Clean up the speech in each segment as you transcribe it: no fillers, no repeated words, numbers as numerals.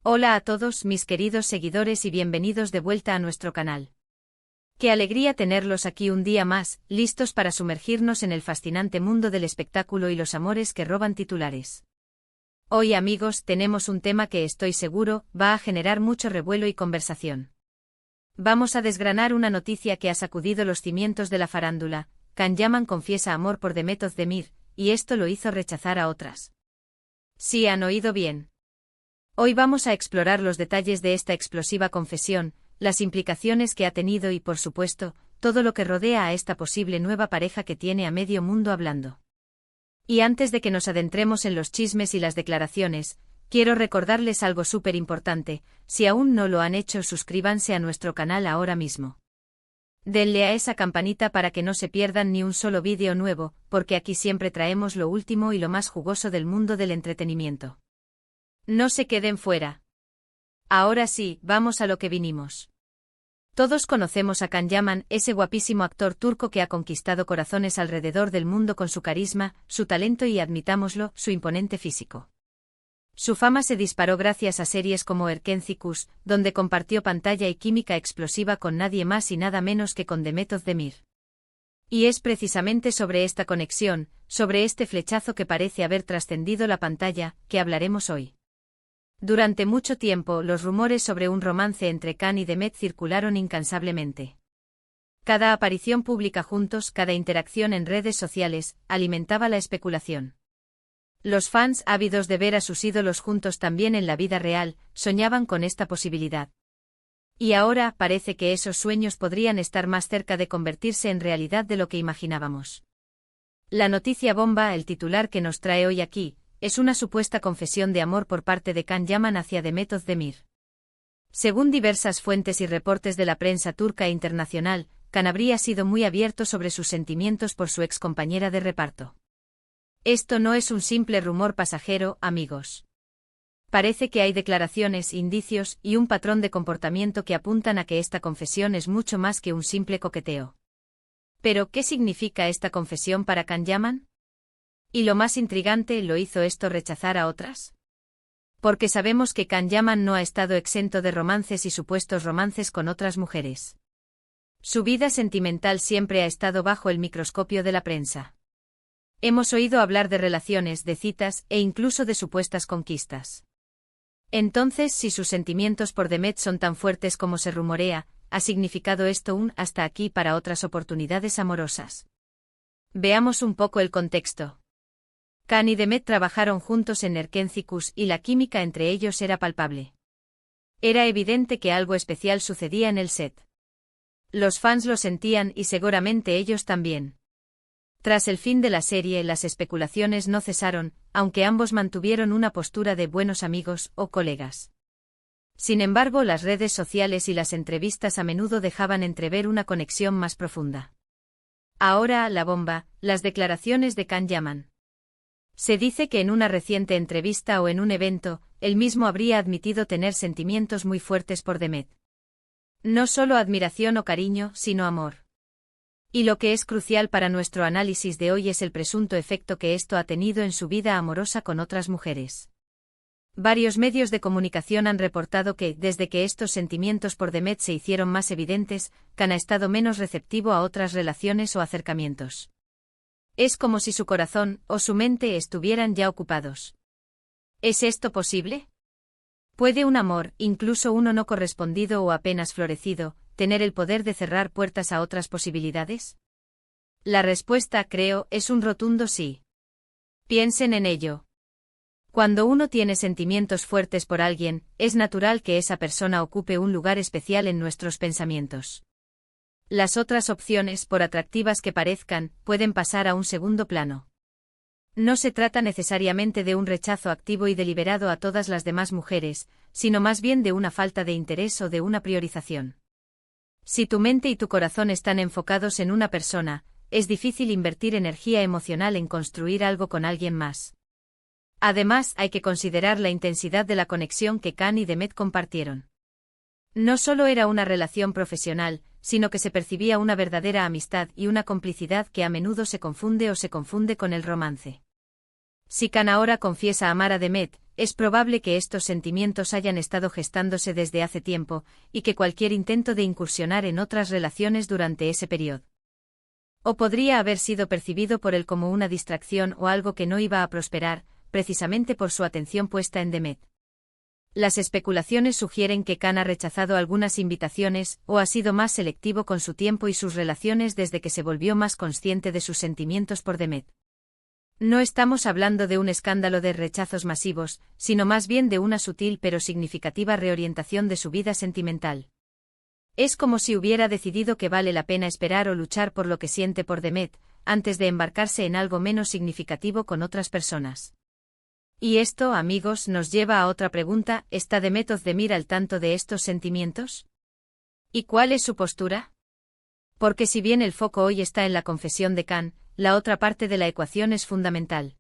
Hola a todos mis queridos seguidores y bienvenidos de vuelta a nuestro canal. Qué alegría tenerlos aquí un día más, listos para sumergirnos en el fascinante mundo del espectáculo y los amores que roban titulares. Hoy, amigos, tenemos un tema que estoy seguro va a generar mucho revuelo y conversación. Vamos a desgranar una noticia que ha sacudido los cimientos de la farándula. Can Yaman confiesa amor por Demet Özdemir, y esto lo hizo rechazar a otras. Sí, han oído bien. Hoy vamos a explorar los detalles de esta explosiva confesión, las implicaciones que ha tenido y, por supuesto, todo lo que rodea a esta posible nueva pareja que tiene a medio mundo hablando. Y antes de que nos adentremos en los chismes y las declaraciones, quiero recordarles algo súper importante: si aún no lo han hecho, suscríbanse a nuestro canal ahora mismo. Denle a esa campanita para que no se pierdan ni un solo vídeo nuevo, porque aquí siempre traemos lo último y lo más jugoso del mundo del entretenimiento. No se queden fuera. Ahora sí, vamos a lo que vinimos. Todos conocemos a Can Yaman, ese guapísimo actor turco que ha conquistado corazones alrededor del mundo con su carisma, su talento y, admitámoslo, su imponente físico. Su fama se disparó gracias a series como Erkenci Kuş, donde compartió pantalla y química explosiva con nadie más y nada menos que con Demet Özdemir. Y es precisamente sobre esta conexión, sobre este flechazo que parece haber trascendido la pantalla, que hablaremos hoy. Durante mucho tiempo, los rumores sobre un romance entre Can y Demet circularon incansablemente. Cada aparición pública juntos, cada interacción en redes sociales, alimentaba la especulación. Los fans, ávidos de ver a sus ídolos juntos también en la vida real, soñaban con esta posibilidad. Y ahora parece que esos sueños podrían estar más cerca de convertirse en realidad de lo que imaginábamos. La noticia bomba, el titular que nos trae hoy aquí, es una supuesta confesión de amor por parte de Can Yaman hacia Demet Özdemir. Según diversas fuentes y reportes de la prensa turca e internacional, Can habría sido muy abierto sobre sus sentimientos por su excompañera de reparto. Esto no es un simple rumor pasajero, amigos. Parece que hay declaraciones, indicios y un patrón de comportamiento que apuntan a que esta confesión es mucho más que un simple coqueteo. Pero, ¿qué significa esta confesión para Can Yaman? Y lo más intrigante, ¿lo hizo esto rechazar a otras? Porque sabemos que Can Yaman no ha estado exento de romances y supuestos romances con otras mujeres. Su vida sentimental siempre ha estado bajo el microscopio de la prensa. Hemos oído hablar de relaciones, de citas e incluso de supuestas conquistas. Entonces, si sus sentimientos por Demet son tan fuertes como se rumorea, ¿ha significado esto un hasta aquí para otras oportunidades amorosas? Veamos un poco el contexto. Can y Demet trabajaron juntos en Erkenci Kuş y la química entre ellos era palpable. Era evidente que algo especial sucedía en el set. Los fans lo sentían y seguramente ellos también. Tras el fin de la serie, las especulaciones no cesaron, aunque ambos mantuvieron una postura de buenos amigos o colegas. Sin embargo, las redes sociales y las entrevistas a menudo dejaban entrever una conexión más profunda. Ahora, la bomba, las declaraciones de Can Yaman. Se dice que en una reciente entrevista o en un evento, él mismo habría admitido tener sentimientos muy fuertes por Demet. No solo admiración o cariño, sino amor. Y lo que es crucial para nuestro análisis de hoy es el presunto efecto que esto ha tenido en su vida amorosa con otras mujeres. Varios medios de comunicación han reportado que, desde que estos sentimientos por Demet se hicieron más evidentes, Can ha estado menos receptivo a otras relaciones o acercamientos. Es como si su corazón o su mente estuvieran ya ocupados. ¿Es esto posible? ¿Puede un amor, incluso uno no correspondido o apenas florecido, tener el poder de cerrar puertas a otras posibilidades? La respuesta, creo, es un rotundo sí. Piensen en ello. Cuando uno tiene sentimientos fuertes por alguien, es natural que esa persona ocupe un lugar especial en nuestros pensamientos. Las otras opciones, por atractivas que parezcan, pueden pasar a un segundo plano. No se trata necesariamente de un rechazo activo y deliberado a todas las demás mujeres, sino más bien de una falta de interés o de una priorización. Si tu mente y tu corazón están enfocados en una persona, es difícil invertir energía emocional en construir algo con alguien más. Además, hay que considerar la intensidad de la conexión que Can y Demet compartieron. No solo era una relación profesional, sino que se percibía una verdadera amistad y una complicidad que a menudo se confunde con el romance. Si Can ahora confiesa amar a Demet, es probable que estos sentimientos hayan estado gestándose desde hace tiempo, y que cualquier intento de incursionar en otras relaciones durante ese periodo. O podría haber sido percibido por él como una distracción o algo que no iba a prosperar, precisamente por su atención puesta en Demet. Las especulaciones sugieren que Khan ha rechazado algunas invitaciones o ha sido más selectivo con su tiempo y sus relaciones desde que se volvió más consciente de sus sentimientos por Demet. No estamos hablando de un escándalo de rechazos masivos, sino más bien de una sutil pero significativa reorientación de su vida sentimental. Es como si hubiera decidido que vale la pena esperar o luchar por lo que siente por Demet, antes de embarcarse en algo menos significativo con otras personas. Y esto, amigos, nos lleva a otra pregunta: ¿está Demet Özdemir al tanto de estos sentimientos? ¿Y cuál es su postura? Porque si bien el foco hoy está en la confesión de Khan, la otra parte de la ecuación es fundamental.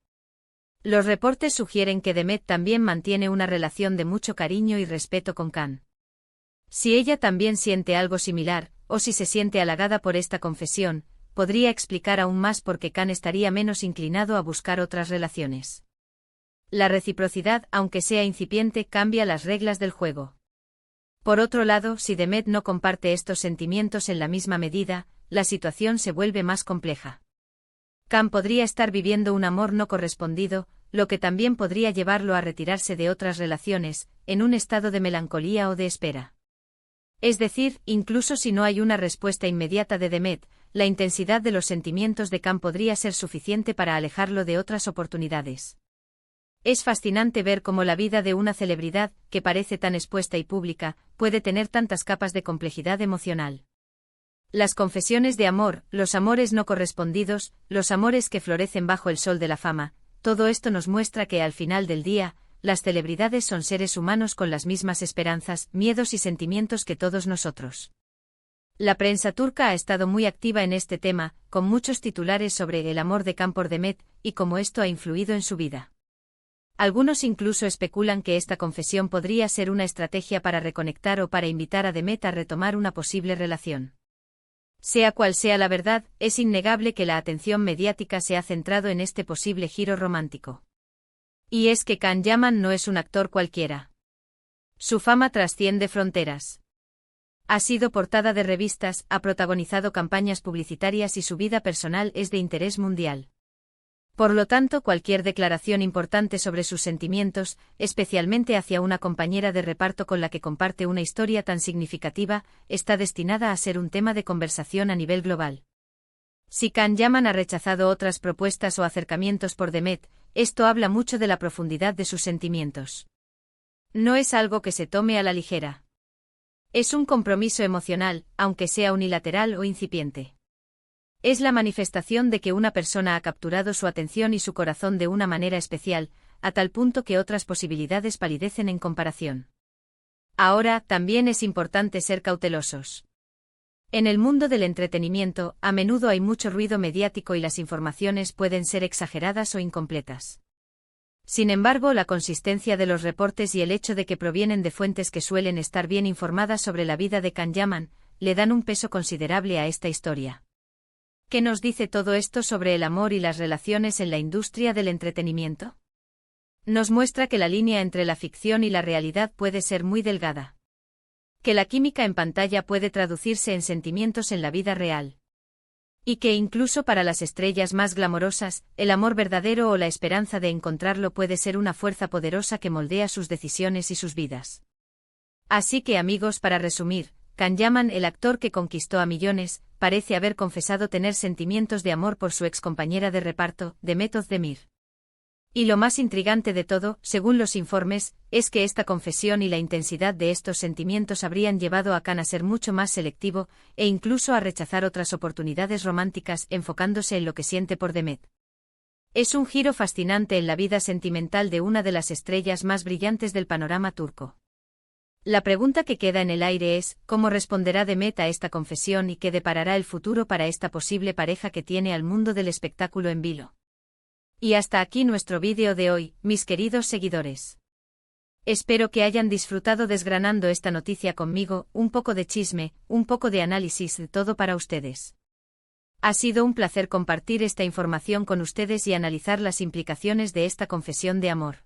Los reportes sugieren que Demet también mantiene una relación de mucho cariño y respeto con Khan. Si ella también siente algo similar, o si se siente halagada por esta confesión, podría explicar aún más por qué Khan estaría menos inclinado a buscar otras relaciones. La reciprocidad, aunque sea incipiente, cambia las reglas del juego. Por otro lado, si Demet no comparte estos sentimientos en la misma medida, la situación se vuelve más compleja. Khan podría estar viviendo un amor no correspondido, lo que también podría llevarlo a retirarse de otras relaciones, en un estado de melancolía o de espera. Es decir, incluso si no hay una respuesta inmediata de Demet, la intensidad de los sentimientos de Khan podría ser suficiente para alejarlo de otras oportunidades. Es fascinante ver cómo la vida de una celebridad, que parece tan expuesta y pública, puede tener tantas capas de complejidad emocional. Las confesiones de amor, los amores no correspondidos, los amores que florecen bajo el sol de la fama, todo esto nos muestra que al final del día, las celebridades son seres humanos con las mismas esperanzas, miedos y sentimientos que todos nosotros. La prensa turca ha estado muy activa en este tema, con muchos titulares sobre el amor de Khan por Demet, y cómo esto ha influido en su vida. Algunos incluso especulan que esta confesión podría ser una estrategia para reconectar o para invitar a Demet a retomar una posible relación. Sea cual sea la verdad, es innegable que la atención mediática se ha centrado en este posible giro romántico. Y es que Khan Yaman no es un actor cualquiera. Su fama trasciende fronteras. Ha sido portada de revistas, ha protagonizado campañas publicitarias y su vida personal es de interés mundial. Por lo tanto, cualquier declaración importante sobre sus sentimientos, especialmente hacia una compañera de reparto con la que comparte una historia tan significativa, está destinada a ser un tema de conversación a nivel global. Si Khan Yaman ha rechazado otras propuestas o acercamientos por Demet, esto habla mucho de la profundidad de sus sentimientos. No es algo que se tome a la ligera. Es un compromiso emocional, aunque sea unilateral o incipiente. Es la manifestación de que una persona ha capturado su atención y su corazón de una manera especial, a tal punto que otras posibilidades palidecen en comparación. Ahora, también es importante ser cautelosos. En el mundo del entretenimiento, a menudo hay mucho ruido mediático y las informaciones pueden ser exageradas o incompletas. Sin embargo, la consistencia de los reportes y el hecho de que provienen de fuentes que suelen estar bien informadas sobre la vida de Khan Yaman, le dan un peso considerable a esta historia. ¿Qué nos dice todo esto sobre el amor y las relaciones en la industria del entretenimiento? Nos muestra que la línea entre la ficción y la realidad puede ser muy delgada. Que la química en pantalla puede traducirse en sentimientos en la vida real. Y que incluso para las estrellas más glamorosas, el amor verdadero o la esperanza de encontrarlo puede ser una fuerza poderosa que moldea sus decisiones y sus vidas. Así que, amigos, para resumir, Khan Yaman, el actor que conquistó a millones, parece haber confesado tener sentimientos de amor por su excompañera de reparto, Demet Özdemir. Y lo más intrigante de todo, según los informes, es que esta confesión y la intensidad de estos sentimientos habrían llevado a Khan a ser mucho más selectivo, e incluso a rechazar otras oportunidades románticas enfocándose en lo que siente por Demet. Es un giro fascinante en la vida sentimental de una de las estrellas más brillantes del panorama turco. La pregunta que queda en el aire es, ¿cómo responderá Demet a esta confesión y qué deparará el futuro para esta posible pareja que tiene al mundo del espectáculo en vilo? Y hasta aquí nuestro vídeo de hoy, mis queridos seguidores. Espero que hayan disfrutado desgranando esta noticia conmigo, un poco de chisme, un poco de análisis, de todo para ustedes. Ha sido un placer compartir esta información con ustedes y analizar las implicaciones de esta confesión de amor.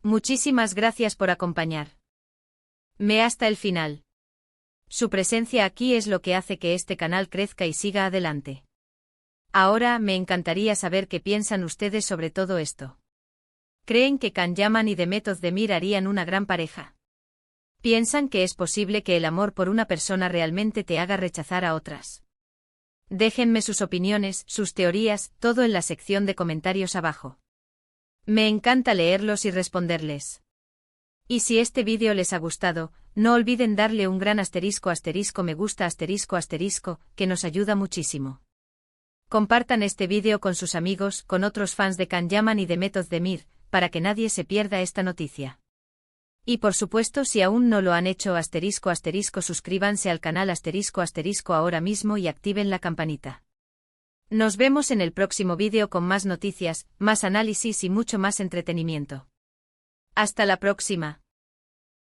Muchísimas gracias por acompañarme hasta el final. Su presencia aquí es lo que hace que este canal crezca y siga adelante. Ahora me encantaría saber qué piensan ustedes sobre todo esto. ¿Creen que Can Yaman y Demet Özdemir harían una gran pareja? ¿Piensan que es posible que el amor por una persona realmente te haga rechazar a otras? Déjenme sus opiniones, sus teorías, todo en la sección de comentarios abajo. Me encanta leerlos y responderles. Y si este vídeo les ha gustado, no olviden darle un gran asterisco me gusta que nos ayuda muchísimo. Compartan este vídeo con sus amigos, con otros fans de Can Yaman y Demet Özdemir, para que nadie se pierda esta noticia. Y por supuesto si aún no lo han hecho suscríbanse al canal ahora mismo y activen la campanita. Nos vemos en el próximo vídeo con más noticias, más análisis y mucho más entretenimiento. Hasta la próxima.